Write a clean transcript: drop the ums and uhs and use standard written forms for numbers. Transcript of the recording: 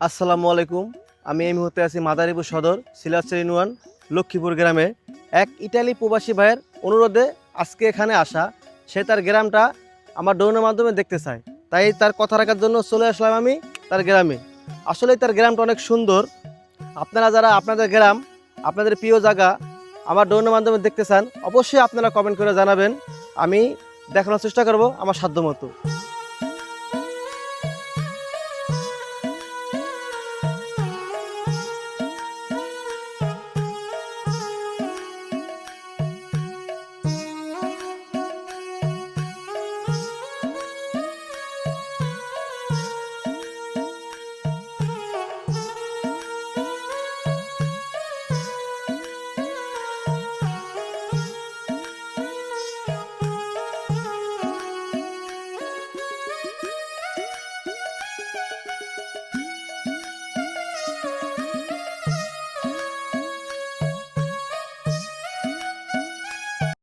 আসসালামু আলাইকুম। আমি এই মুহূর্তে আছি মাদারীপুর সদর সিলাচর ইউনিয়ন লক্ষ্মীপুর গ্রামে। এক ইটালি প্রবাসী ভাইয়ের অনুরোধে আজকে এখানে আসা। সে তার গ্রামটা আমার ড্রোনের মাধ্যমে দেখতে চায়, তাই তার কথা রাখার জন্য চলে আসলাম আমি তার গ্রামে। আসলে তার গ্রামটা অনেক সুন্দর। আপনারা যারা আপনাদের গ্রাম, আপনাদের প্রিয় জায়গা আমার ড্রোনের মাধ্যমে দেখতে চান, অবশ্যই আপনারা কমেন্ট করে জানাবেন। আমি দেখানোর চেষ্টা করব আমার সাধ্যমতো।